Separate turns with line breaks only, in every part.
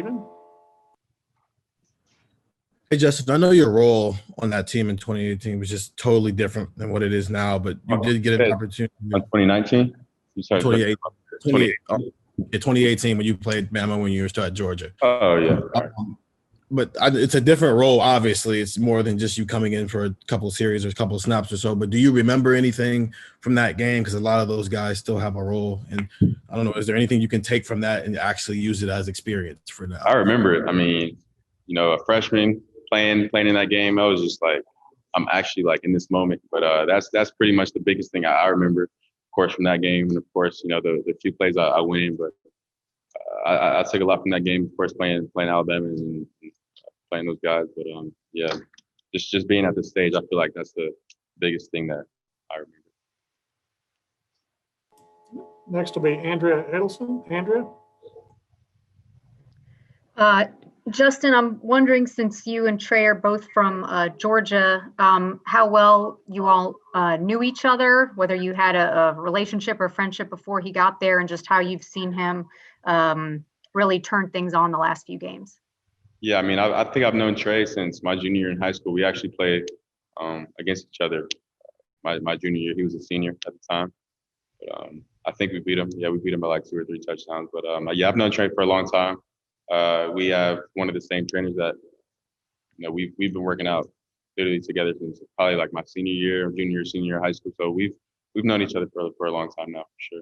Stephen.
Hey, Justin, I know your role on that team in 2018 was just totally different than what it is now, but you did get an opportunity.
On 2019?
2018 when you played Bama when you were still at Georgia.
Oh, yeah.
But it's a different role, obviously. It's more than just you coming in for a couple of series or a couple of snaps or so. But do you remember anything from that game? Because a lot of those guys still have a role. And I don't know, is there anything you can take from that and actually use it as experience for now?
I remember it. I mean, you know, a freshman playing in that game, I was just like, I'm actually like in this moment. But that's pretty much the biggest thing I remember, of course, from that game. And of course, you know, the few plays I went in. But I take a lot from that game, of course, playing Alabama and playing those guys. But yeah, just being at the stage, I feel like that's the biggest thing that I remember.
Next will be Andrea Adelson. Andrea.
Justin, I'm wondering, since you and Trey are both from Georgia, how well you all knew each other, whether you had a relationship or friendship before he got there, and just how you've seen him really turn things on the last few games.
Yeah, I mean, I think I've known Trey since my junior year in high school. We actually played against each other my junior year. He was a senior at the time. But I think we beat him. Yeah, we beat him by like 2 or 3 touchdowns. But yeah, I've known Trey for a long time. We have one of the same trainers that, you know, we've been working out literally together since probably like my senior year, junior, senior year of high school. So we've known each other for a long time now, for sure.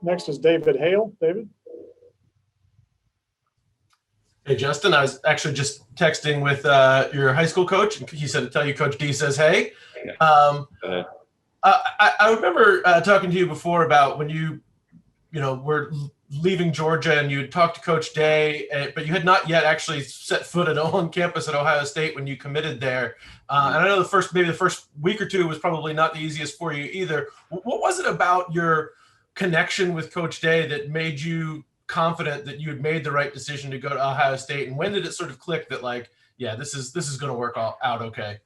Next is David Hale. David.
Hey, Justin, I was actually just texting with your high school coach, and he said to tell you Coach D says, hey. I remember talking to you before about when you were leaving Georgia and you had talked to Coach Day, but you had not yet actually set foot on campus at Ohio State when you committed there. And I know the first week or two was probably not the easiest for you either. What was it about your connection with Coach Day that made you confident that you had made the right decision to go to Ohio State? And when did it sort of click that, like, yeah, this is going to work out okay?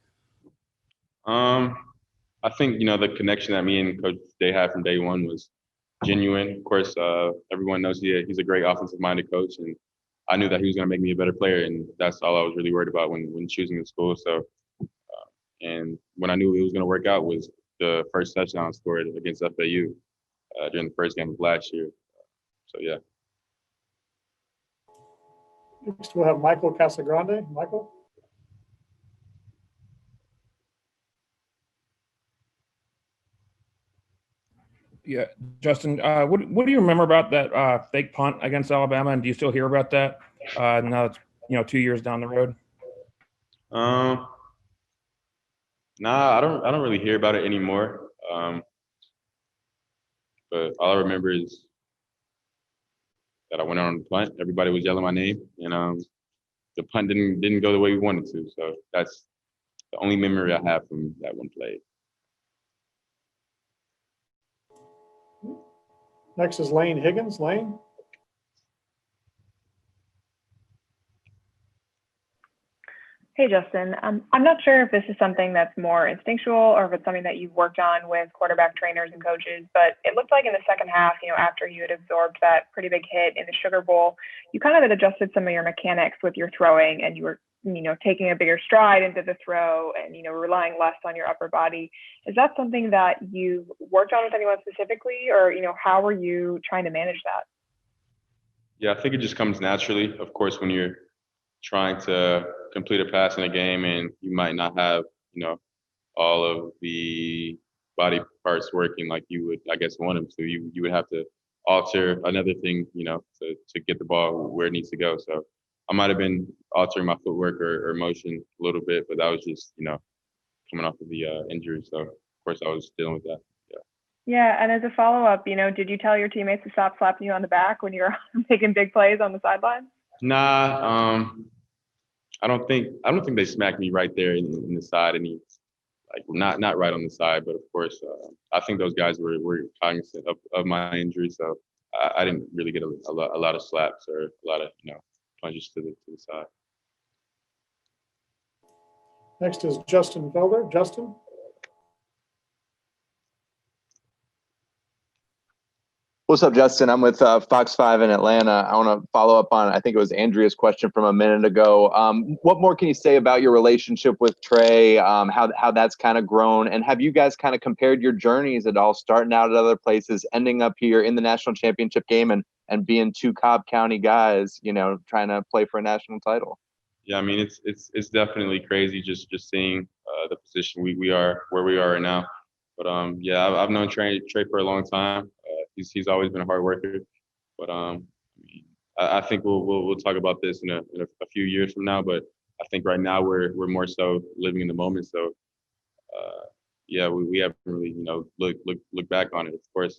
I think, you know, the connection that me and Coach Day had from day one was genuine. Of course, everyone knows he's a great offensive-minded coach, and I knew that he was going to make me a better player, and that's all I was really worried about when choosing the school. So, and when I knew it was going to work out was the first touchdown scored against FAU during the first game of last year. So, yeah.
Next, we'll have Michael Casagrande. Michael.
Yeah, Justin, what do you remember about that fake punt against Alabama, and do you still hear about that now it's 2 years down the road?
Nah, I don't really hear about it anymore. But all I remember is that I went on the punt. Everybody was yelling my name, and the punt didn't go the way we wanted to. So that's the only memory I have from that one play.
Next is Laine Higgins. Laine.
Hey, Justin. I'm not sure if this is something that's more instinctual or if it's something that you've worked on with quarterback trainers and coaches, but it looked like in the second half, after you had absorbed that pretty big hit in the Sugar Bowl, you kind of had adjusted some of your mechanics with your throwing, and you were, taking a bigger stride into the throw and, relying less on your upper body. Is that something that you've worked on with anyone specifically, or, how are you trying to manage that?
Yeah, I think it just comes naturally. Of course, when you're trying to complete a pass in a game and you might not have, all of the body parts working like you would, I guess, want them to, you would have to alter another thing, to get the ball where it needs to go. So I might have been altering my footwork or motion a little bit, but that was just, coming off of the injury. So of course I was dealing with that. Yeah.
Yeah. And as a follow-up, did you tell your teammates to stop slapping you on the back when you're making big plays on the sideline?
Nah, I don't think they smacked me right there in the side, not right on the side, but of course, I think those guys were cognizant of my injury, so I didn't really get a lot of slaps or a lot of punches to the side.
Next is Justin Felder. Justin.
What's up, Justin? I'm with Fox 5 in Atlanta. I want to follow up on, I think it was Andrea's question from a minute ago. What more can you say about your relationship with Trey, how that's kind of grown? And have you guys kind of compared your journeys at all, starting out at other places, ending up here in the national championship game and being two Cobb County guys, you know, trying to play for a national title?
Yeah, I mean, it's definitely crazy just seeing the position we are where we are right now. But yeah, I've known Trey for a long time. He's always been a hard worker. But I think we'll talk about this in a few years from now. But I think right now we're more so living in the moment. So yeah, we haven't really, you know, look back on it. Of course,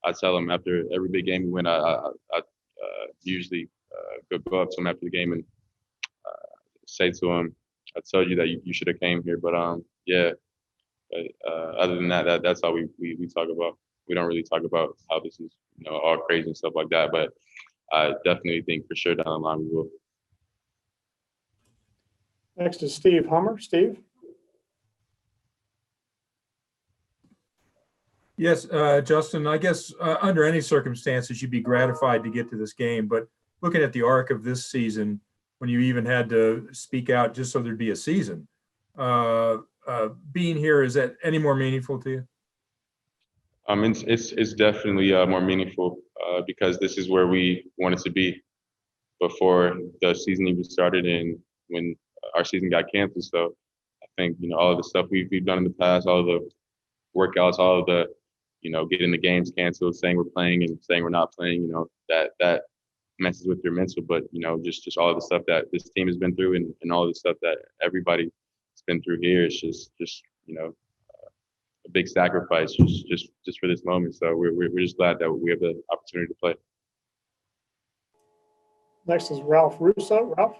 I tell him after every big game we win, I usually go up to him after the game and say to him, I told you that you should have came here. But yeah. But other than that, that's all we talk about. We don't really talk about how this is, you know, all crazy and stuff like that. But I definitely think for sure down the line we will.
Next is Steve Hummer. Steve?
Yes, Justin, I guess under any circumstances, you'd be gratified to get to this game. But looking at the arc of this season, when you even had to speak out just so there'd be a season, being here, is that any more meaningful to you?
It's definitely more meaningful because this is where we wanted to be before the season even started and when our season got canceled. So I think, you know, all of the stuff we've done in the past, all of the workouts, all of the, you know, getting the games canceled, saying we're playing and saying we're not playing, you know, that messes with your mental. But, you know, just all of the stuff that this team has been through and all of the stuff that everybody's been through here is just you know, a big sacrifice just for this moment. So we're just glad that we have the opportunity to play.
Next is Ralph Russo. Ralph?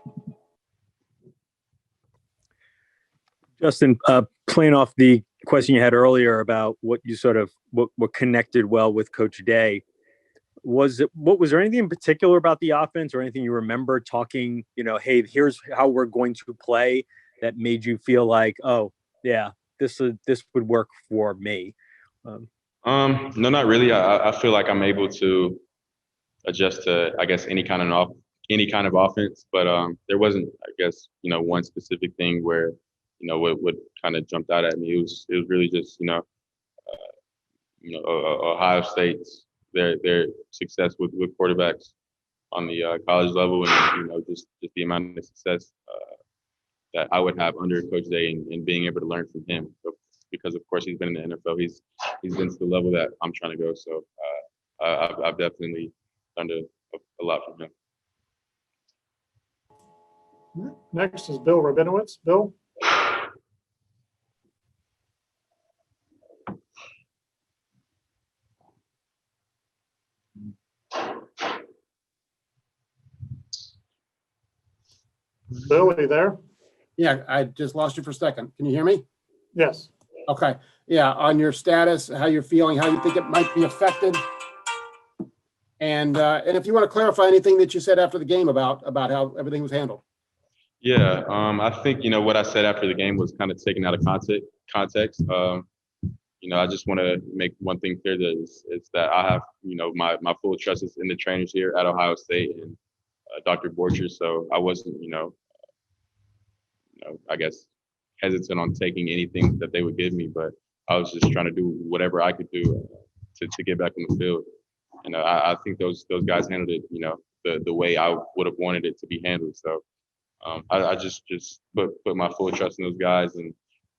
Justin, playing off the question you had earlier about what you sort of what connected well with Coach Day, was there anything in particular about the offense or anything you remember talking, you know, hey, here's how we're going to play, that made you feel like, oh yeah, this would work for me?
No, not really. I feel like I'm able to adjust to, I guess, any kind of offense, but there wasn't, I guess, you know, one specific thing where, you know, what kind of jumped out at me. It was really just, you know, Ohio State's their success with quarterbacks on the college level, and, you know, just the amount of success that I would have under Coach Day and being able to learn from him. So, because of course he's been in the NFL, he's been to the level that I'm trying to go. So I've definitely learned a lot from him.
Next is Bill Rabinowitz. Bill? Bill, are you there?
Yeah, I just lost you for a second. Can you hear me?
Yes.
Okay. Yeah, on your status, how you're feeling, how you think it might be affected. And if you want to clarify anything that you said after the game about how everything was handled.
Yeah, I think, you know, what I said after the game was kind of taken out of context. You know, I just want to make one thing clear, that it's that I have, you know, my full trust is in the trainers here at Ohio State and Dr. Borcher. So I wasn't, you know, I guess hesitant on taking anything that they would give me, but I was just trying to do whatever I could do to get back on the field. And I think those guys handled it, you know, the way I would have wanted it to be handled. So I just put my full trust in those guys, and,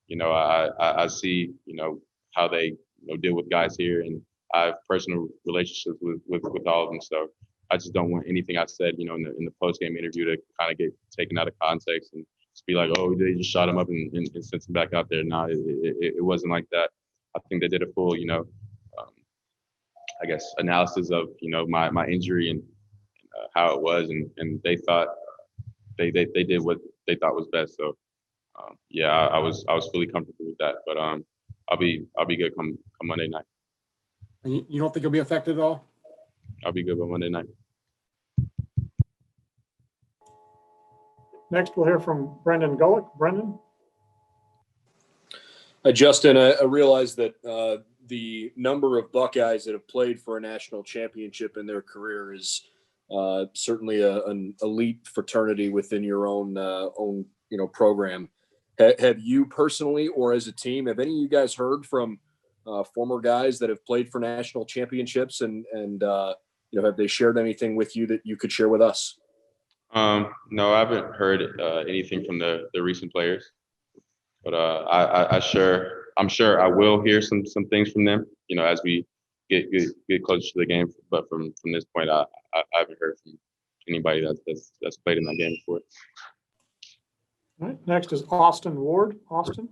you know, I see, you know, how they, you know, deal with guys here, and I have personal relationships with all of them. So I just don't want anything I said, you know, in the post game interview to kind of get taken out of context and just be like, oh, they just shot him up and sent him back out there. No, it wasn't like that. I think they did a full, you know, I guess, analysis of, you know, my injury and how it was, and they thought they did what they thought was best. So yeah, I was fully comfortable with that. But I'll be good come Monday night.
And you don't think you'll be affected at all?
I'll be good by Monday night.
Next, we'll hear from Brendan Gulick. Brendan?
Justin, I realize that the number of Buckeyes that have played for a national championship in their career is certainly an elite fraternity within your own program. Have you personally, or as a team, have any of you guys heard from former guys that have played for national championships, and have they shared anything with you that you could share with us?
No, I haven't heard anything from the recent players, but I'm sure I will hear some things from them, as we get closer to the game. But from this point, I haven't heard from anybody that's played in that game before.
All right, next is Austin Ward. Austin?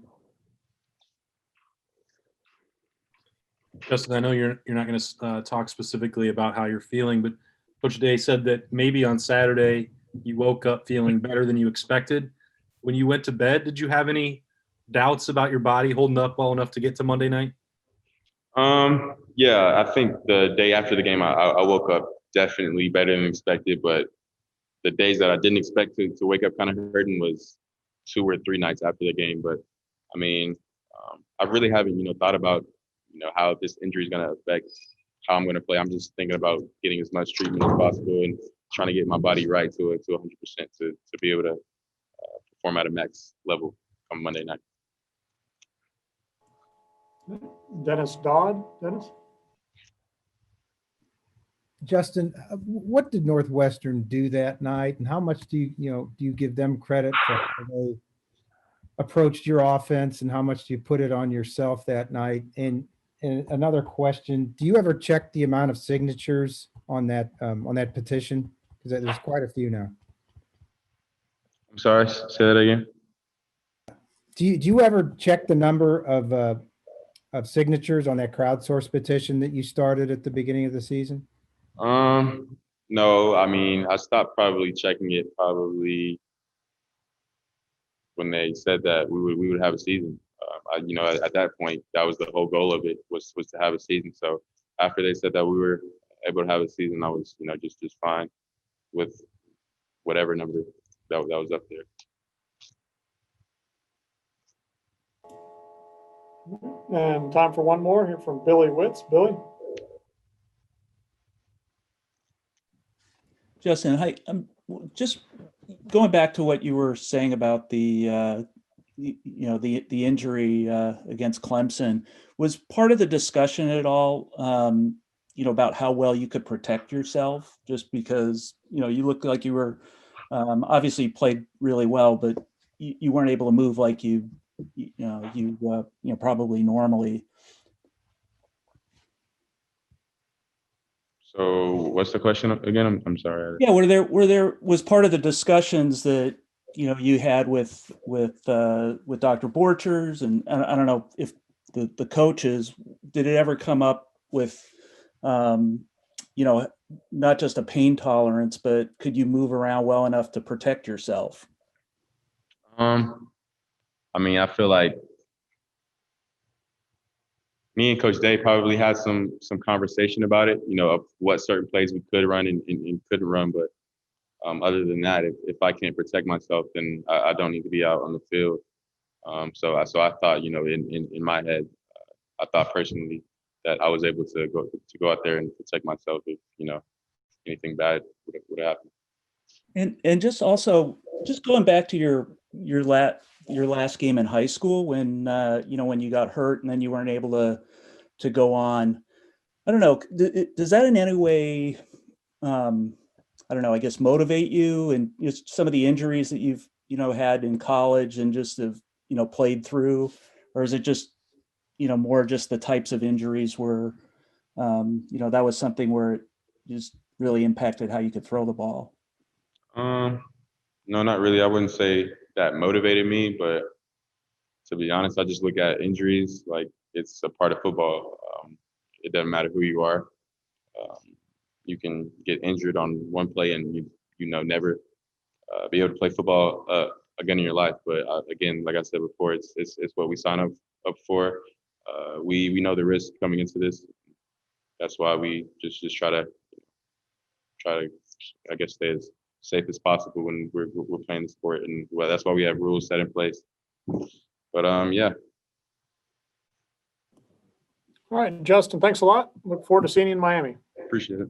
Justin, I know you're not going to talk specifically about how you're feeling, but Coach Day said that maybe on Saturday you woke up feeling better than you expected. When you went to bed, did you have any doubts about your body holding up well enough to get to Monday night?
Yeah, I think the day after the game, I woke up definitely better than expected, but the days that I didn't expect to wake up kind of hurting was 2 or 3 nights after the game. But I mean, I really haven't, thought about, how this injury is going to affect how I'm going to play. I'm just thinking about getting as much treatment as possible and trying to get my body right to 100% to be able to perform at a max level on Monday night.
Dennis Dodd. Dennis?
Justin, what did Northwestern do that night, and how much do you give them credit for how they approached your offense, and how much do you put it on yourself that night? And another question: do you ever check the amount of signatures on that petition? Because there's quite a few now.
I'm sorry, say that again.
Do you ever check the number of signatures on that crowdsourced petition that you started at the beginning of the season?
No, I mean, I stopped probably checking it when they said that we would have a season. At that point, that was the whole goal of it was to have a season. So after they said that we were able to have a season, I was, just fine with whatever number that was up there.
And time for one more here from Billy Witz. Billy?
Justin, hi. I'm just going back to what you were saying about the injury against Clemson. Was part of the discussion at all, about how well you could protect yourself? Just because you looked like you were obviously played really well, but you weren't able to move like you probably normally.
So what's the question again? I'm sorry.
Yeah, was part of the discussions that you had with Dr. Borchers, and I don't know if the coaches, did it ever come up with not just a pain tolerance, but could you move around well enough to protect yourself?
I mean, I feel like me and Coach Day probably had some conversation about it, of what certain plays we could run and couldn't run. But other than that, if I can't protect myself, then I don't need to be out on the field. So I thought, in my head, I thought personally that I was able to go out there and protect myself if anything bad would happen.
And just going back to your last game in high school when when you got hurt and then you weren't able to go on. I don't know. Does that in any way, I guess motivate you, and just some of the injuries that you've had in college and just have played through, or is it just more just the types of injuries where that was something where it just really impacted how you could throw the ball?
No, not really. I wouldn't say that motivated me, but to be honest, I just look at injuries like it's a part of football. It doesn't matter who you are. You can get injured on one play and never be able to play football again in your life. But again, like I said before, it's what we sign up for. We know the risk coming into this. That's why we just try to I guess stay as safe as possible when we're playing the sport, and that's why we have rules set in place. But yeah.
All All right, Justin, thanks a lot. Look forward to seeing you in Miami.
Appreciate it.